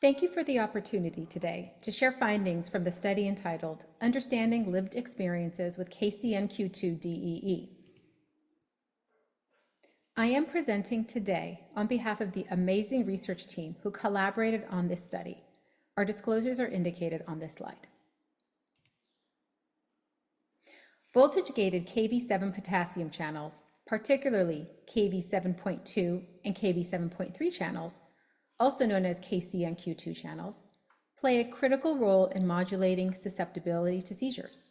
Thank you for the opportunity today to share findings from the study entitled Understanding Lived Experiences with KCNQ2 DEE. I am presenting today on behalf of the amazing research team who collaborated on this study. Our disclosures are indicated on this slide. Voltage-gated Kv7 potassium channels, particularly Kv7.2 and Kv7.3 channels, also known as KCNQ2 channels, play a critical role in modulating susceptibility to seizures.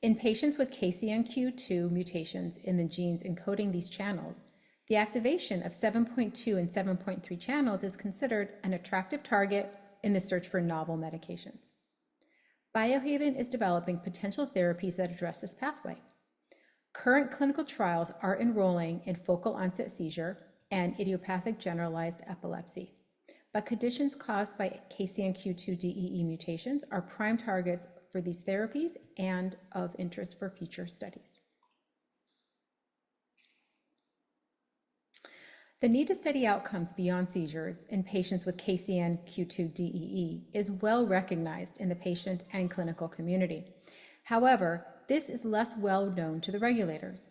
In patients with KCNQ2 mutations in the genes encoding these channels, the activation of 7.2 and 7.3 channels is considered an attractive target in the search for novel medications. Biohaven is developing potential therapies that address this pathway. Current clinical trials are enrolling in focal onset seizure and idiopathic generalized epilepsy, but conditions caused by KCNQ2 DEE mutations are prime targets for these therapies and of interest for future studies. The need to study outcomes beyond seizures in patients with KCNQ2 DEE is well recognized in the patient and clinical community. However, this is less well known to the regulators.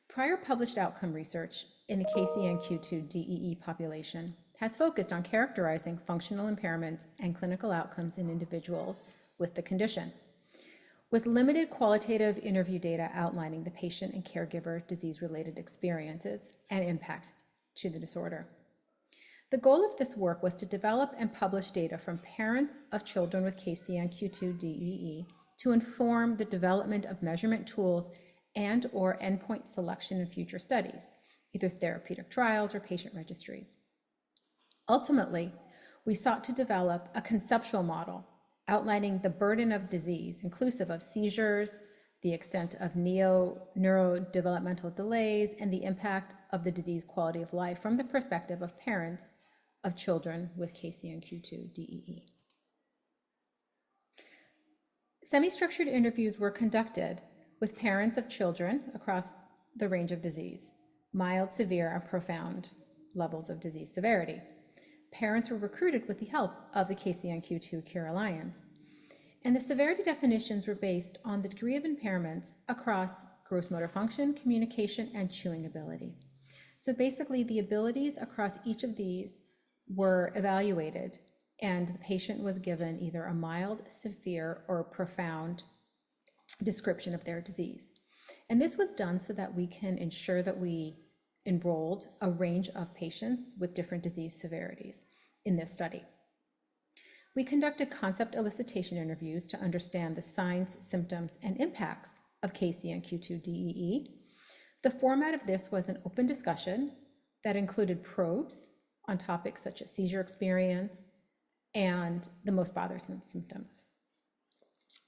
Prior published outcome research in the KCNQ2 DEE population has focused on characterizing functional impairments and clinical outcomes in individuals with the condition, with limited qualitative interview data outlining the patient and caregiver disease-related experiences and impacts to the disorder. The goal of this work was to develop and publish data from parents of children with KCNQ2 DEE to inform the development of measurement tools and/or endpoint selection in future studies, either therapeutic trials or patient registries. Ultimately, we sought to develop a conceptual model outlining the burden of disease, inclusive of seizures, the extent of neurodevelopmental delays, and the impact of the disease quality of life from the perspective of parents of children with KCNQ2 DEE. Semi-structured interviews were conducted with parents of children across the range of disease, mild, severe, and profound levels of disease severity. Parents were recruited with the help of the KCNQ2 Cure Alliance. And the severity definitions were based on the degree of impairments across gross motor function, communication, and chewing ability. So basically, the abilities across each of these were evaluated, and the patient was given either a mild, severe, or profound description of their disease. And this was done so that we can ensure that we enrolled a range of patients with different disease severities in this study. We conducted concept elicitation interviews to understand the signs, symptoms, and impacts of KCNQ2 DEE. The format of this was an open discussion that included probes on topics such as seizure experience and the most bothersome symptoms.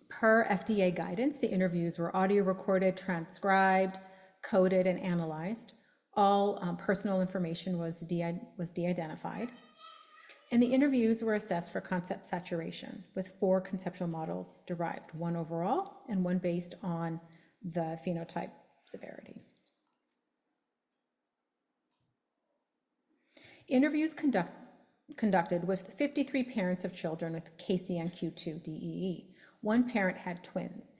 Per FDA guidance, the interviews were audio recorded, transcribed, coded, and analyzed. All personal information was de-identified. And the interviews were assessed for concept saturation with 4 conceptual models derived, 1 overall and 1 based on the phenotype severity. Interviews conducted with 53 parents of children with KCNQ2 DEE. 1 parent had twins,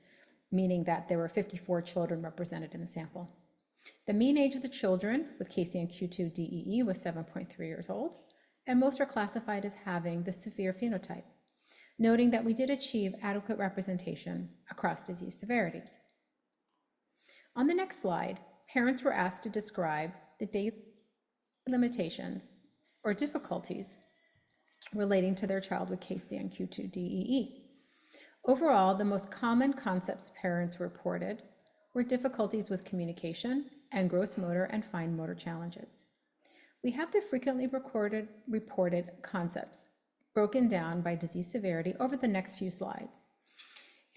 meaning that there were 54 children represented in the sample. The mean age of the children with KCNQ2 DEE was 7.3 years old, and most are classified as having the severe phenotype, noting that we did achieve adequate representation across disease severities. On the next slide, parents were asked to describe the daily limitations or difficulties relating to their child with KCNQ2 DEE. Overall, the most common concepts parents reported were difficulties with communication and gross motor and fine motor challenges. We have the frequently reported concepts broken down by disease severity over the next few slides.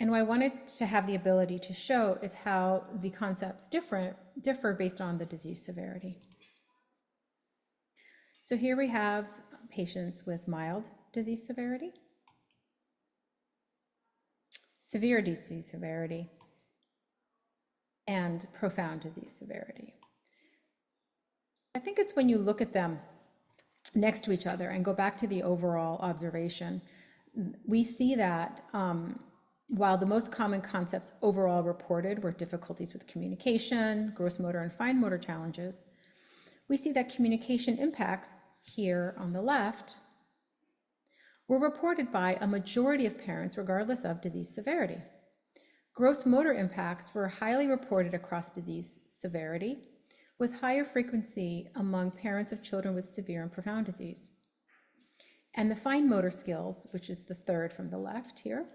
And what I wanted to have the ability to show is how the concepts differ based on the disease severity. So here we have patients with mild disease severity, severe disease severity, and profound disease severity. I think it's when you look at them next to each other and go back to the overall observation, we see that while the most common concepts overall reported were difficulties with communication, gross motor and fine motor challenges, we see that communication impacts here on the left were reported by a majority of parents regardless of disease severity. Gross motor impacts were highly reported across disease severity, with higher frequency among parents of children with severe and profound disease. And the fine motor skills, which is the third from the left here,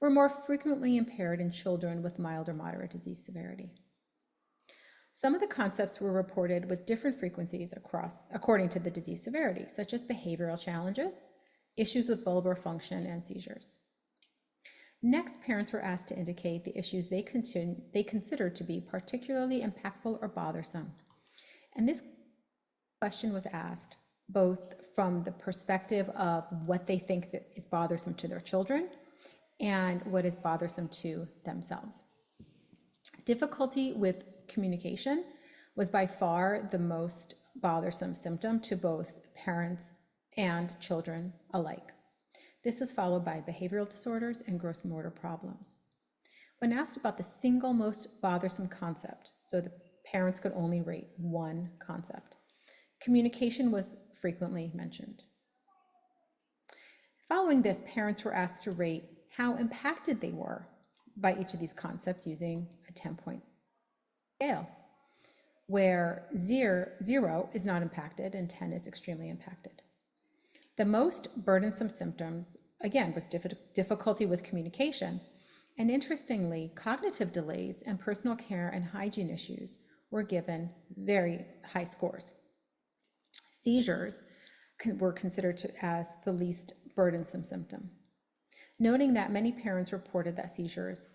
were more frequently impaired in children with mild or moderate disease severity. Some of the concepts were reported with different frequencies according to the disease severity, such as behavioral challenges, issues with bulbar function, and seizures. Next, parents were asked to indicate the issues they considered to be particularly impactful or bothersome. And this question was asked both from the perspective of what they think that is bothersome to their children and what is bothersome to themselves. Difficulty with communication was by far the most bothersome symptom to both parents and children alike. This was followed by behavioral disorders and gross motor problems. When asked about the single most bothersome concept, so the parents could only rate one concept, communication was frequently mentioned. Following this, parents were asked to rate how impacted they were by each of these concepts using a 10-point scale, where 0 is not impacted and 10 is extremely impacted. The most burdensome symptoms, again, was difficulty with communication, and interestingly, cognitive delays and personal care and hygiene issues were given very high scores. Seizures were considered as the least burdensome symptom, noting that many parents reported that seizures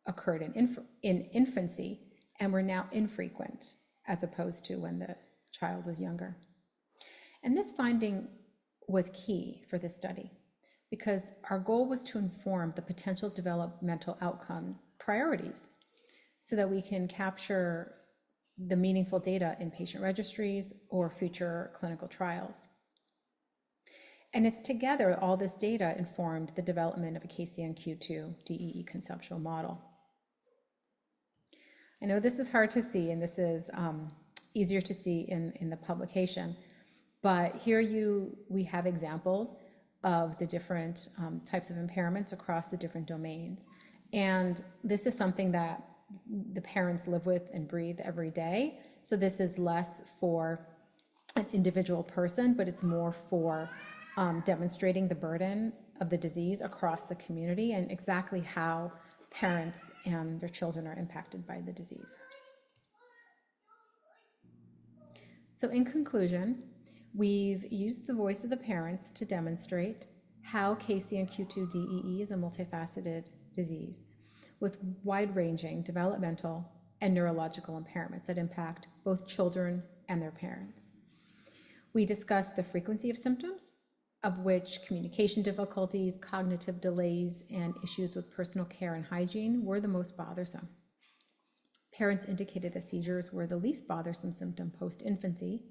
occurred in infancy and were now infrequent, as opposed to when the child was younger. And this finding was key for this study because our goal was to inform the potential developmental outcomes priorities so that we can capture the meaningful data in patient registries or future clinical trials. And it's together, all this data informed the development of a KCNQ2 DEE conceptual model. I know this is hard to see, and this is easier to see in the publication, but here we have examples of the different types of impairments across the different domains. And this is something that the parents live with and breathe every day. So this is less for an individual person, but it's more for demonstrating the burden of the disease across the community and exactly how parents and their children are impacted by the disease. So in conclusion, we've used the voice of the parents to demonstrate how KCNQ2 DEE is a multifaceted disease with wide-ranging developmental and neurological impairments that impact both children and their parents. We discussed the frequency of symptoms, of which communication difficulties, cognitive delays, and issues with personal care and hygiene were the most bothersome. Parents indicated that seizures were the least bothersome symptom post-infancy,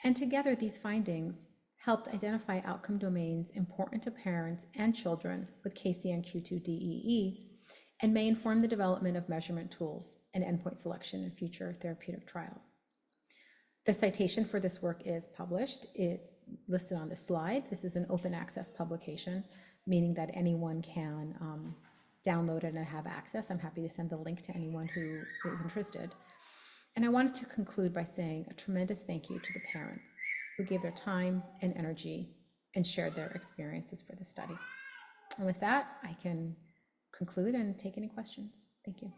and together these findings helped identify outcome domains important to parents and children with KCNQ2 DEE and may inform the development of measurement tools and endpoint selection in future therapeutic trials. The citation for this work is published. It's listed on the slide. This is an open access publication, meaning that anyone can download it and have access. I'm happy to send the link to anyone who is interested. And I wanted to conclude by saying a tremendous thank you to the parents who gave their time and energy and shared their experiences for the study. And with that, I can conclude and take any questions. Thank you.